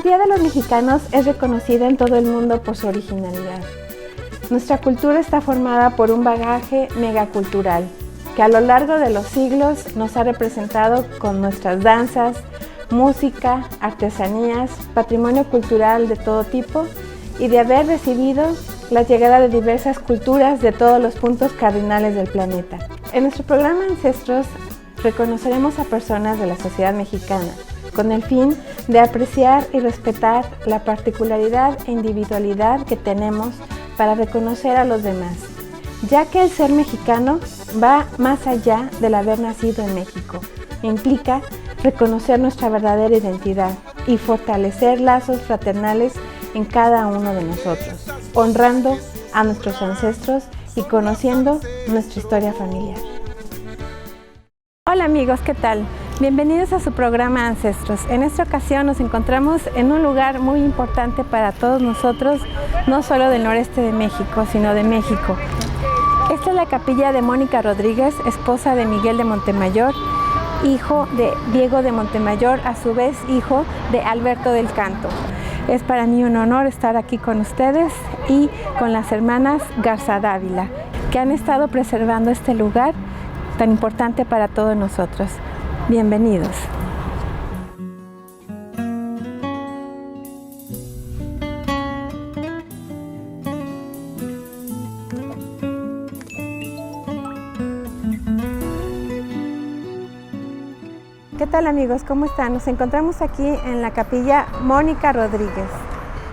Día de los Mexicanos es reconocida en todo el mundo por su originalidad. Nuestra cultura está formada por un bagaje megacultural que a lo largo de los siglos nos ha representado con nuestras danzas, música, artesanías, patrimonio cultural de todo tipo y de haber recibido la llegada de diversas culturas de todos los puntos cardinales del planeta. En nuestro programa Ancestros reconoceremos a personas de la sociedad mexicana con el fin de apreciar y respetar la particularidad e individualidad que tenemos para reconocer a los demás, ya que el ser mexicano va más allá del haber nacido en México. Implica reconocer nuestra verdadera identidad y fortalecer lazos fraternales en cada uno de nosotros, honrando a nuestros ancestros y conociendo nuestra historia familiar. Hola amigos, ¿qué tal? Bienvenidos a su programa Ancestros. En esta ocasión nos encontramos en un lugar muy importante para todos nosotros, no solo del noreste de México, sino de México. Esta es la capilla de Mónica Rodríguez, esposa de Miguel de Montemayor, hijo de Diego de Montemayor, a su vez hijo de Alberto del Canto. Es para mí un honor estar aquí con ustedes y con las hermanas Garza Dávila, que han estado preservando este lugar tan importante para todos nosotros. Bienvenidos. ¿Qué tal amigos? ¿Cómo están? Nos encontramos aquí en la capilla Mónica Rodríguez.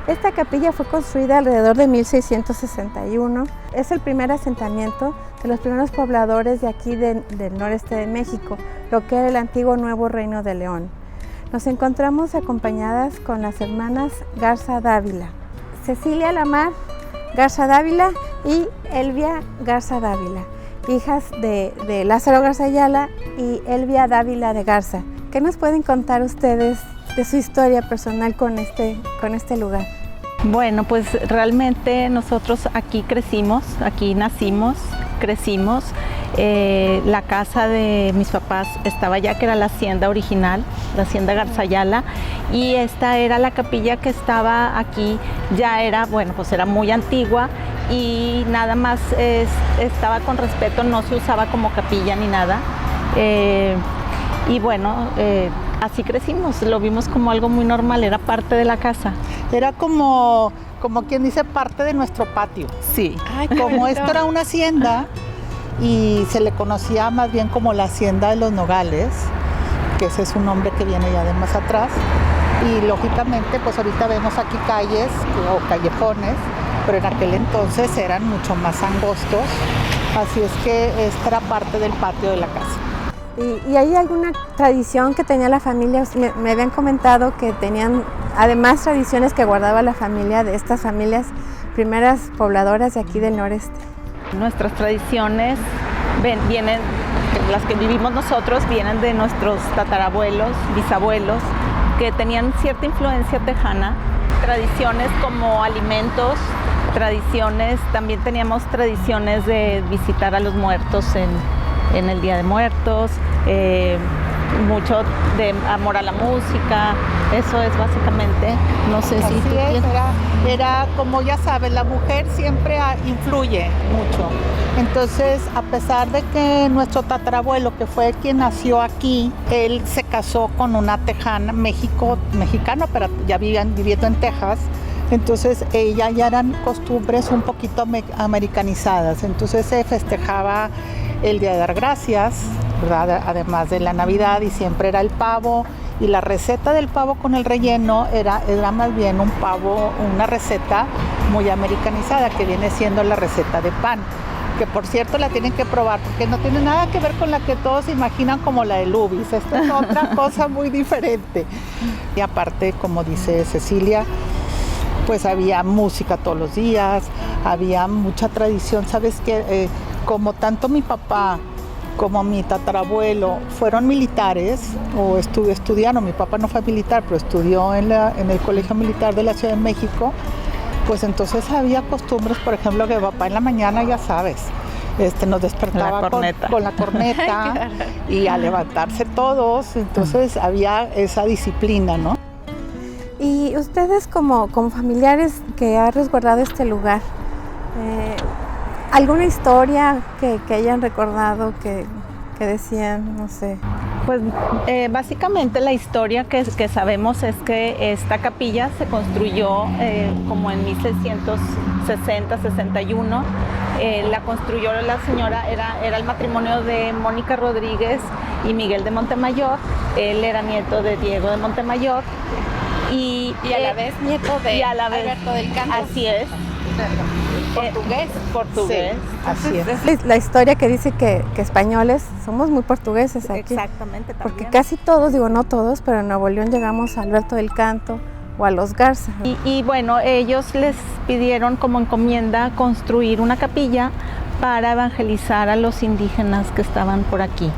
Esta capilla fue construida alrededor de 1661. Es el primer asentamiento de los primeros pobladores de aquí del noreste de México, lo que era el antiguo Nuevo Reino de León. Nos encontramos acompañadas con las hermanas Garza Dávila, Cecilia Lamar Garza Dávila y Elvia Garza Dávila, hijas de Lázaro Garza Ayala y Elvia Dávila de Garza. ¿Qué nos pueden contar ustedes de su historia personal con este lugar? Bueno, pues realmente nosotros aquí crecimos, aquí nacimos, crecimos. La casa de mis papás estaba allá, que era la hacienda original, la hacienda Garza Ayala, y esta era la capilla que estaba aquí. Ya era, bueno, pues era muy antigua y nada más estaba con respeto, no se usaba como capilla ni nada. Y bueno, así crecimos, lo vimos como algo muy normal, era parte de la casa. Era como quien dice, parte de nuestro patio. Sí. Ay, como esto era una hacienda y se le conocía más bien como la hacienda de los Nogales, que ese es un nombre que viene ya de más atrás. Y lógicamente, pues ahorita vemos aquí calles o callejones, pero en aquel entonces eran mucho más angostos, así es que esta era parte del patio de la casa. ¿Y hay alguna tradición que tenía la familia? Me habían comentado que tenían además tradiciones que guardaba la familia de estas familias primeras pobladoras de aquí del noreste. Nuestras tradiciones vienen, las que vivimos nosotros, vienen de nuestros tatarabuelos, bisabuelos, que tenían cierta influencia tejana. Tradiciones como alimentos, tradiciones, también teníamos tradiciones de visitar a los muertos en el Día de Muertos, mucho de amor a la música. Eso es básicamente, no sé si tú tienes. Era como ya sabes, la mujer siempre influye mucho. Entonces, a pesar de que nuestro tatarabuelo, que fue quien nació aquí, él se casó con una tejana, mexicana, pero ya viviendo en Texas. Entonces ya eran costumbres un poquito americanizadas. Entonces se festejaba el Día de Dar Gracias, ¿verdad? Además de la Navidad, y siempre era el pavo, y la receta del pavo con el relleno era más bien un pavo, una receta muy americanizada, que viene siendo la receta de pan, que por cierto la tienen que probar porque no tiene nada que ver con la que todos imaginan como la de Lubis. Esta es otra cosa muy diferente. Y aparte, como dice Cecilia, pues había música todos los días, había mucha tradición. Sabes que como tanto mi papá como mi tatarabuelo fueron militares o estudiaron, mi papá no fue militar, pero estudió en el Colegio Militar de la Ciudad de México, pues entonces había costumbres, por ejemplo, que papá en la mañana, ya sabes, nos despertaba con la corneta y a levantarse todos, entonces había esa disciplina, ¿no? Y Y ustedes como familiares que han resguardado este lugar, ¿alguna historia que hayan recordado que decían, no sé? Pues básicamente la historia que sabemos es que esta capilla se construyó como en 1660-61. La construyó la señora, era el matrimonio de Mónica Rodríguez y Miguel de Montemayor. Él era nieto de Diego de Montemayor. Y a la vez nieto de Alberto del Canto. Así es. Portugués. Sí, así es. La historia que dice que españoles somos muy portugueses aquí. Exactamente, también. Porque casi todos, digo no todos, pero en Nuevo León llegamos a Alberto del Canto o a los Garza. Y bueno, ellos les pidieron como encomienda construir una capilla para evangelizar a los indígenas que estaban por aquí.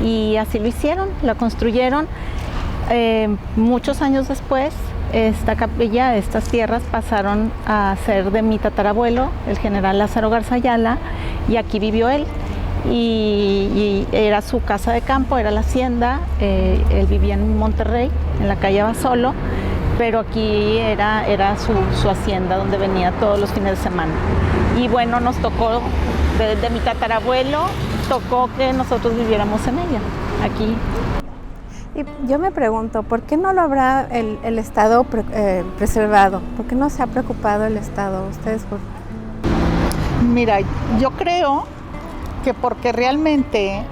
Y así lo hicieron, la construyeron. Muchos años después, esta capilla, estas tierras pasaron a ser de mi tatarabuelo, el general Lázaro Garza Ayala, y aquí vivió él. Y era su casa de campo, era la hacienda. Él vivía en Monterrey, en la calle Basolo, pero aquí era su hacienda donde venía todos los fines de semana. Y bueno, nos tocó, de mi tatarabuelo, tocó que nosotros viviéramos en ella, aquí. Y yo me pregunto, ¿por qué no lo habrá el Estado preservado? ¿Por qué no se ha preocupado el Estado? ¿Ustedes por...? Mira, yo creo que porque realmente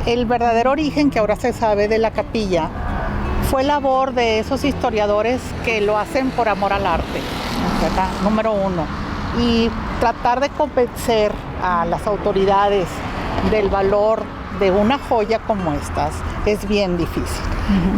el verdadero origen que ahora se sabe de la capilla fue labor de esos historiadores que lo hacen por amor al arte, ¿verdad? Número uno. Y tratar de convencer a las autoridades del valor de una joya como estas es bien difícil.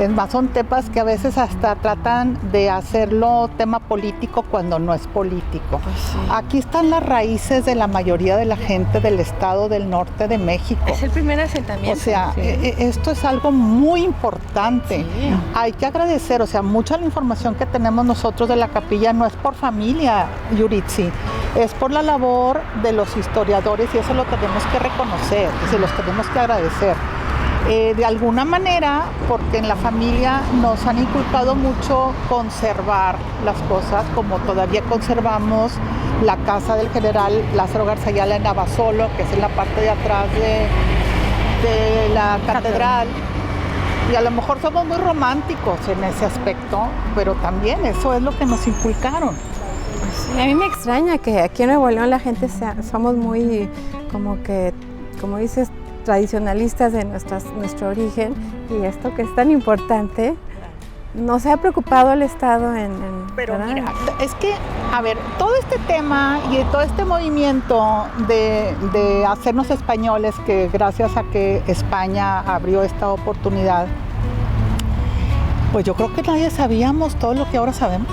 Es más, son temas que a veces hasta tratan de hacerlo tema político cuando no es político. Pues sí. Aquí están las raíces de la mayoría de la gente del estado del norte de México. Es el primer asentamiento. O sea, sí. Esto es algo muy importante. Sí. Hay que agradecer, o sea, mucha de la información que tenemos nosotros de la capilla no es por familia, Yuritsi, es por la labor de los historiadores y eso lo tenemos que reconocer, y se los tenemos que agradecer. De alguna manera, porque en la familia nos han inculcado mucho conservar las cosas, como todavía conservamos la casa del general Lázaro Garza Ayala en Abasolo, que es en la parte de atrás de la catedral. Y a lo mejor somos muy románticos en ese aspecto, pero también eso es lo que nos inculcaron. Sí, a mí me extraña que aquí en Nuevo León la gente somos muy, como dices, tradicionalistas de nuestro origen, y esto que es tan importante, no se ha preocupado el Estado Pero ¿verdad? mira, es que, a ver, todo este tema y todo este movimiento de hacernos españoles, que gracias a que España abrió esta oportunidad, pues yo creo que nadie sabíamos todo lo que ahora sabemos.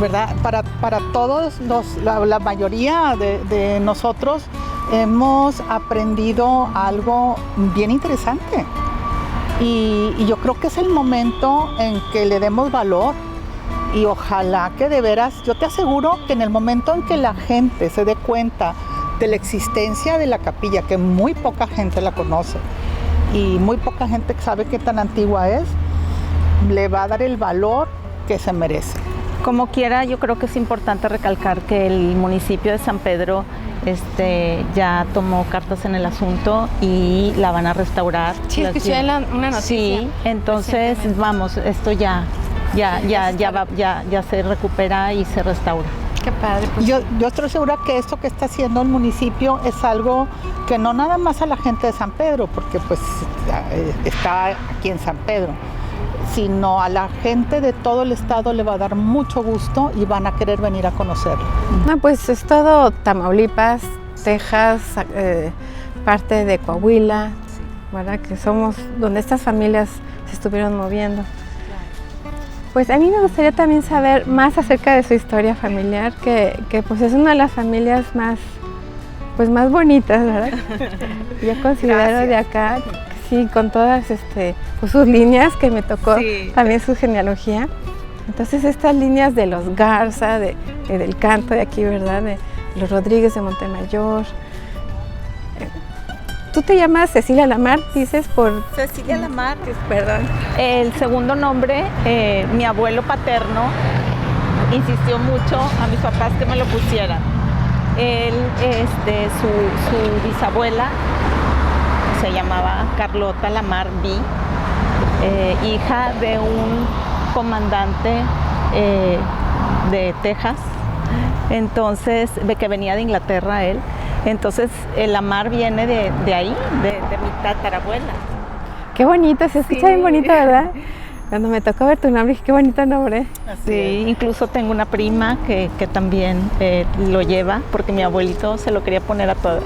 ¿Verdad? Para todos la mayoría de nosotros hemos aprendido algo bien interesante y yo creo que es el momento en que le demos valor y ojalá que de veras, yo te aseguro que en el momento en que la gente se dé cuenta de la existencia de la capilla, que muy poca gente la conoce y muy poca gente sabe qué tan antigua es, le va a dar el valor que se merece. Como quiera, yo creo que es importante recalcar que el municipio de San Pedro ya tomó cartas en el asunto y la van a restaurar. Sí, escuché una noticia. Sí, entonces vamos, esto ya se recupera y se restaura. Qué padre. Pues. Yo estoy segura que esto que está haciendo el municipio es algo que no nada más a la gente de San Pedro, porque pues está aquí en San Pedro, sino a la gente de todo el estado le va a dar mucho gusto y van a querer venir a conocerlo. No, pues es todo Tamaulipas, Texas, parte de Coahuila, ¿verdad? Que somos donde estas familias se estuvieron moviendo. Pues a mí me gustaría también saber más acerca de su historia familiar, que pues es una de las familias más bonitas, ¿verdad? Yo considero de acá. Sí, con todas pues sus líneas, que me tocó también su genealogía. Entonces estas líneas de los Garza, del Canto de aquí, ¿verdad? De los Rodríguez de Montemayor. tú te llamas Cecilia Lamar, dices por... Cecilia Lamar. Perdón. El segundo nombre, mi abuelo paterno insistió mucho a mis papás que me lo pusieran. Él, su bisabuela se llamaba Carlota Lamar B, hija de un comandante de Texas, entonces, que venía de Inglaterra él. Entonces, el Lamar viene de ahí, de mi tatarabuela. Qué bonito, se escucha bien bonito, ¿verdad? Cuando me tocó ver tu nombre, dije, qué bonito nombre. Sí, incluso tengo una prima que también lo lleva, porque mi abuelito se lo quería poner a todas.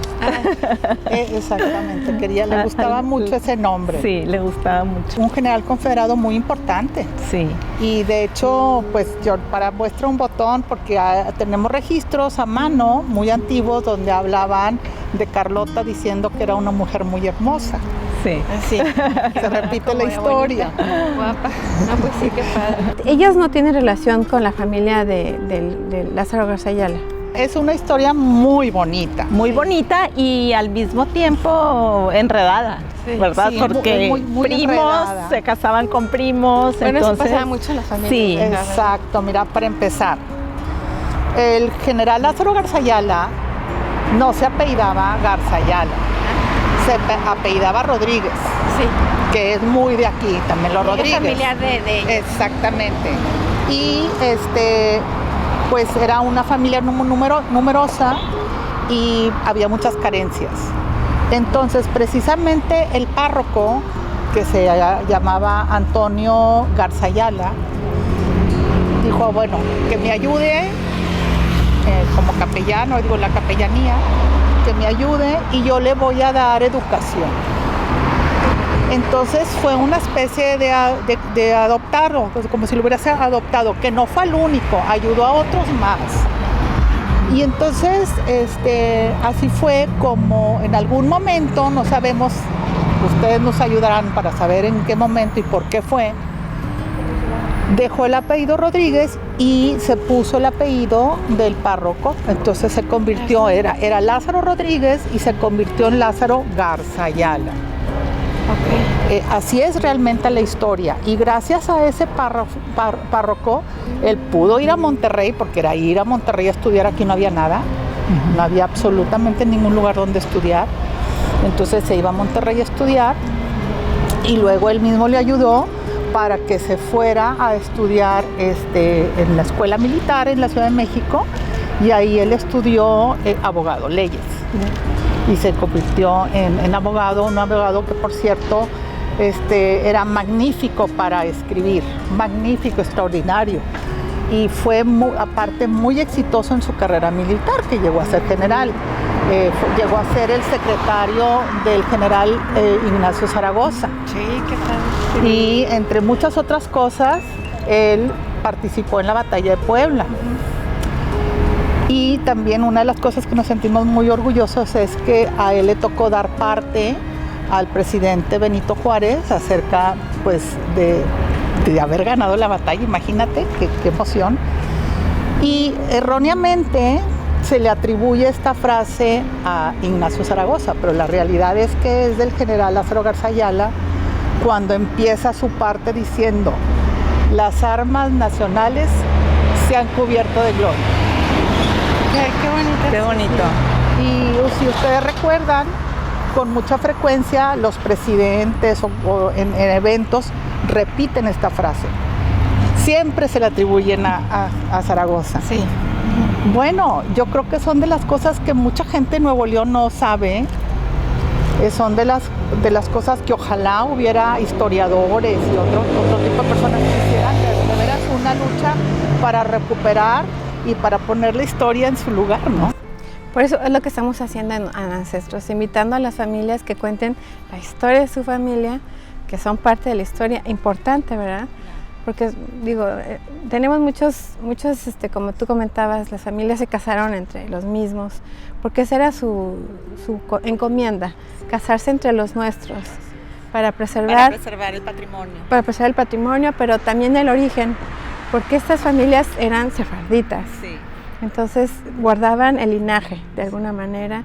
Exactamente, le gustaba mucho ese nombre. Sí, le gustaba mucho. Un general confederado muy importante. Sí. Y de hecho, pues yo para muestra un botón, porque tenemos registros a mano muy antiguos donde hablaban de Carlota diciendo que era una mujer muy hermosa. Sí. Sí, se repite la historia. Guapa. No, pues sí, qué padre. Ellas no tienen relación con la familia de Lázaro Garza Ayala. Es una historia muy bonita. Muy bonita y al mismo tiempo enredada, sí, ¿verdad? Sí, porque muy primos enredada. Se casaban con primos. Bueno, entonces, eso pasaba mucho en la familia. Sí. Exacto, mira, para empezar, el general Lázaro Garza Ayala no se apellidaba Garza Ayala. Se apellidaba Rodríguez, sí, que es muy de aquí, también los Rodríguez. Es familiar de ellos. Exactamente. Y pues era una familia numerosa y había muchas carencias. Entonces, precisamente el párroco, que se llamaba Antonio Garza Ayala, dijo, bueno, que me ayude como capellano, digo, la capellanía, que me ayude y yo le voy a dar educación. Entonces fue una especie de adoptarlo, pues como si lo hubiera adoptado, que no fue el único, ayudó a otros más. Y entonces así fue como en algún momento, no sabemos, ustedes nos ayudarán para saber en qué momento y por qué fue, dejó el apellido Rodríguez y se puso el apellido del párroco. Entonces se convirtió, era Lázaro Rodríguez y se convirtió en Lázaro Garza Ayala. Okay. Así es realmente la historia. Y gracias a ese párroco, él pudo ir a Monterrey, porque era ir a Monterrey a estudiar, aquí no había nada. Uh-huh. No había absolutamente ningún lugar donde estudiar. Entonces se iba a Monterrey a estudiar y luego él mismo le ayudó para que se fuera a estudiar en la escuela militar en la Ciudad de México, y ahí él estudió abogado, leyes, y se convirtió en abogado, un abogado que por cierto era magnífico para escribir, magnífico, extraordinario, y fue aparte muy exitoso en su carrera militar, que llegó a ser general. Llegó a ser el secretario del general Ignacio Zaragoza. Sí, qué tal. Y entre muchas otras cosas, él participó en la batalla de Puebla. Uh-huh. Y también una de las cosas que nos sentimos muy orgullosos es que a él le tocó dar parte al presidente Benito Juárez acerca, pues, de haber ganado la batalla. Imagínate qué emoción. Y erróneamente se le atribuye esta frase a Ignacio Zaragoza, pero la realidad es que es del general Lázaro Garza Ayala, cuando empieza su parte diciendo: las armas nacionales se han cubierto de gloria. Qué bonito. Qué bonito. Y si ustedes recuerdan, con mucha frecuencia los presidentes o en eventos repiten esta frase. Siempre se le atribuyen a Zaragoza. Sí. Bueno, yo creo que son de las cosas que mucha gente en Nuevo León no sabe. Son de las cosas que ojalá hubiera historiadores y otro tipo de personas que hicieran de veras una lucha para recuperar y para poner la historia en su lugar, ¿no? Por eso es lo que estamos haciendo en Ancestros, invitando a las familias que cuenten la historia de su familia, que son parte de la historia importante, ¿verdad? Porque, digo, tenemos muchos, como tú comentabas, las familias se casaron entre los mismos, porque esa era su encomienda, casarse entre los nuestros, para preservar el patrimonio. Para preservar el patrimonio, pero también el origen, porque estas familias eran sefarditas. Sí. Entonces guardaban el linaje de alguna manera.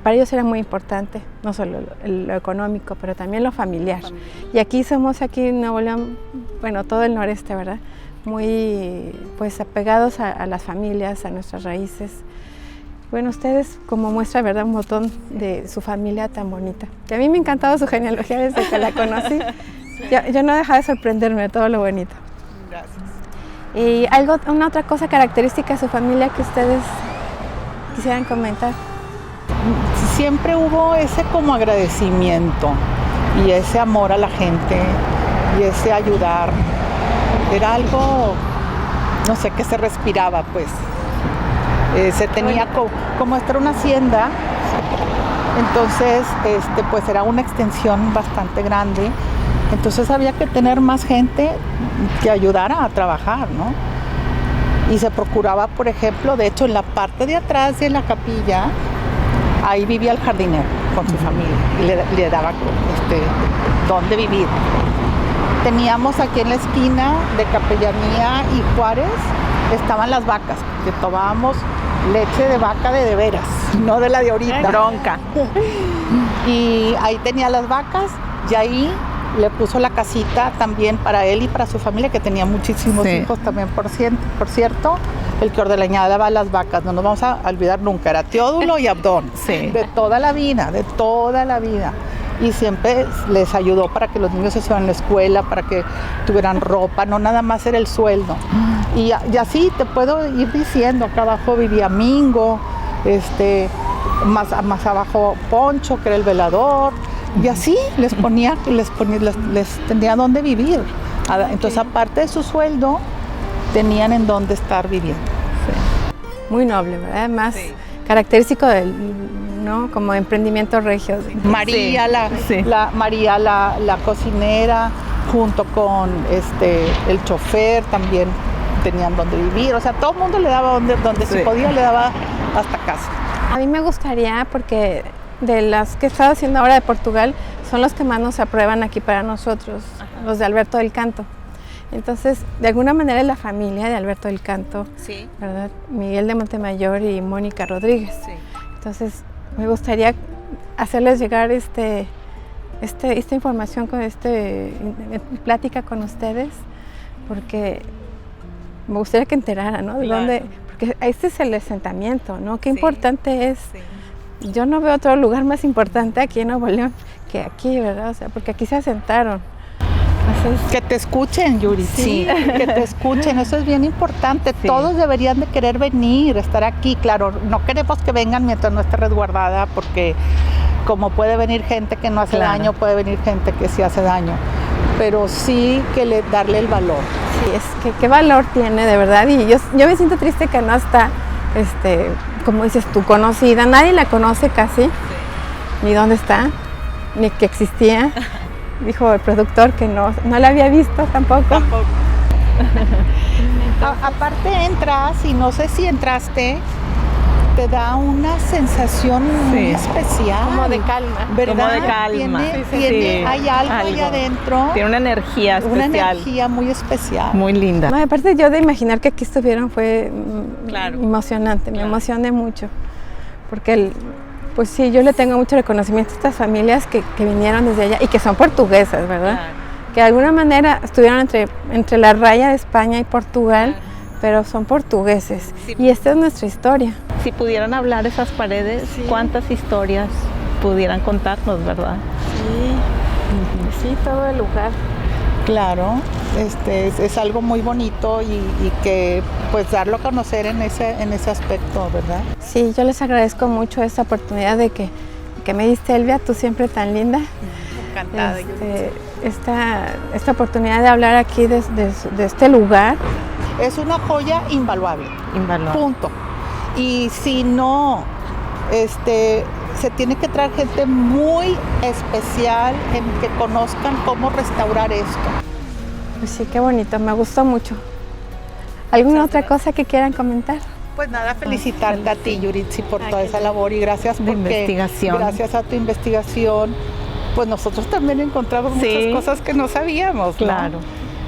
Para ellos era muy importante, no solo lo económico, pero también lo familiar. Y aquí somos, aquí en Nuevo León, bueno, todo el noreste, ¿verdad? Muy pues apegados a las familias, a nuestras raíces. Bueno, ustedes como muestra, ¿verdad? Un botón de su familia tan bonita. Y a mí me ha encantado su genealogía desde que la conocí. Yo no he dejado de sorprenderme de todo lo bonito. Gracias. ¿Y una otra cosa característica de su familia que ustedes quisieran comentar? Siempre hubo ese como agradecimiento y ese amor a la gente y ese ayudar. Era algo, no sé, que se respiraba, pues. Se tenía como esta era una hacienda, entonces pues era una extensión bastante grande. Entonces había que tener más gente que ayudara a trabajar, ¿no? Y se procuraba, por ejemplo, de hecho en la parte de atrás de la capilla, ahí vivía el jardinero con su familia y le daba dónde vivir. Teníamos aquí en la esquina de Capellanía y Juárez, estaban las vacas, que tomábamos leche de vaca de veras, no de la de ahorita. Bronca. Y ahí tenía las vacas y ahí le puso la casita también para él y para su familia, que tenía muchísimos hijos también, por cierto. El que ordeñaba las vacas, no nos vamos a olvidar nunca, era Teodulo y Abdón, de toda la vida. Y siempre les ayudó para que los niños se fueran a la escuela, para que tuvieran ropa, no nada más era el sueldo. Y así te puedo ir diciendo, acá abajo vivía Mingo, más abajo Poncho, que era el velador, y así les tenía dónde vivir. Entonces, aparte de su sueldo, tenían en dónde estar viviendo. Sí. Muy noble, ¿verdad? Más característico del, ¿no? Como emprendimiento regio. María, María la cocinera, junto con el chofer, también tenían donde vivir. O sea, todo el mundo le daba donde se podía, le daba hasta casa. A mí me gustaría, porque de las que he estado haciendo ahora de Portugal, son los que más nos aprueban aquí para nosotros, los de Alberto del Canto. Entonces, de alguna manera es la familia de Alberto del Canto, ¿verdad? Miguel de Montemayor y Mónica Rodríguez. Sí. Entonces, me gustaría hacerles llegar esta información con plática con ustedes, porque me gustaría que enteraran, ¿no? De dónde, porque este es el asentamiento, ¿no? Qué importante es. Sí. Yo no veo otro lugar más importante aquí en Nuevo León que aquí, ¿verdad? O sea, porque aquí se asentaron. Entonces, que te escuchen, Yuri, sí, que te escuchen, eso es bien importante. Sí. Todos deberían de querer venir, estar aquí. Claro, no queremos que vengan mientras no esté resguardada, porque como puede venir gente que no hace daño, puede venir gente que sí hace daño, pero sí que darle el valor. Sí, es que qué valor tiene, de verdad, y yo me siento triste que no está, como dices tú, conocida, nadie la conoce casi, ni dónde está, ni que existía. Dijo el productor que no la había visto tampoco. Aparte entras, y no sé si entraste, te da una sensación muy especial. Como de calma. ¿Verdad? Como de calma. Hay algo ahí adentro. Tiene una energía especial. Una energía muy especial. Muy linda. No, aparte yo de imaginar que aquí estuvieron fue emocionante, me emocioné mucho. Porque pues sí, yo le tengo mucho reconocimiento a estas familias que vinieron desde allá y que son portuguesas, ¿verdad? Claro. Que de alguna manera estuvieron entre la raya de España y Portugal, pero son portugueses. Sí. Y esta es nuestra historia. Si pudieran hablar esas paredes, ¿cuántas historias pudieran contarnos, verdad? Sí, todo el lugar. Claro, es algo muy bonito y que pues darlo a conocer en ese aspecto, ¿verdad? Sí, yo les agradezco mucho esta oportunidad de que me diste, Elvia, tú siempre tan linda. Encantada. Esta oportunidad de hablar aquí de este lugar. Es una joya invaluable. Punto. Y si no, se tiene que traer gente muy especial en que conozcan cómo restaurar esto. Pues sí, qué bonito, me gustó mucho. ¿Alguna otra cosa que quieran comentar? Pues nada, felicitarte a ti, Yuritsi, por toda esa labor y gracias porque investigación. Gracias a tu investigación, pues nosotros también encontramos muchas cosas que no sabíamos, ¿no? Claro.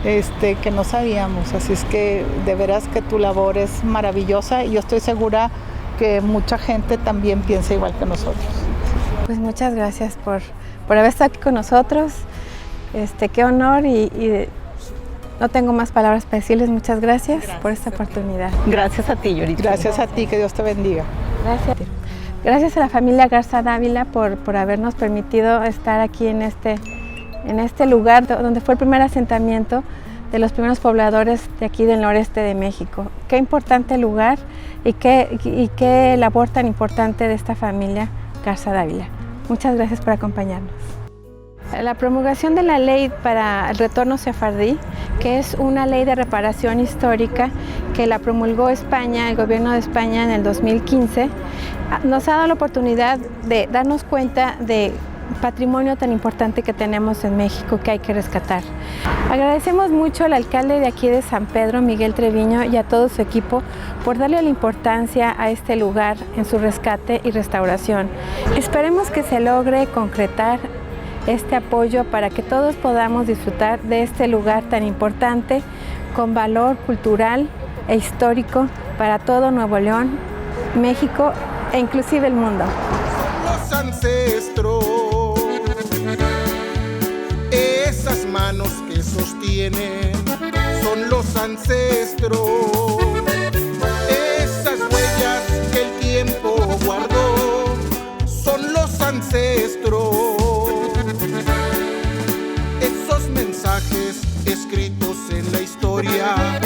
que no sabíamos. Así es que de veras que tu labor es maravillosa y yo estoy segura que mucha gente también piensa igual que nosotros. Pues muchas gracias por haber estado aquí con nosotros. Qué honor y no tengo más palabras para decirles muchas gracias por esta oportunidad. Gracias a ti, Yuridia. Gracias a ti, que Dios te bendiga. Gracias. Gracias a la familia Garza Dávila por habernos permitido estar aquí en este lugar donde fue el primer asentamiento de los primeros pobladores de aquí del noreste de México. Qué importante lugar y qué labor tan importante de esta familia Garza Dávila. Muchas gracias por acompañarnos. La promulgación de la ley para el retorno sefardí, que es una ley de reparación histórica que la promulgó España, el gobierno de España en el 2015, nos ha dado la oportunidad de darnos cuenta de patrimonio tan importante que tenemos en México que hay que rescatar. Agradecemos mucho al alcalde de aquí de San Pedro, Miguel Treviño, y a todo su equipo por darle la importancia a este lugar en su rescate y restauración. Esperemos que se logre concretar este apoyo para que todos podamos disfrutar de este lugar tan importante con valor cultural e histórico para todo Nuevo León, México e inclusive el mundo. Los ancestros, esas manos que sostienen, son los ancestros, esas huellas que el tiempo guardó, son los ancestros, esos mensajes escritos en la historia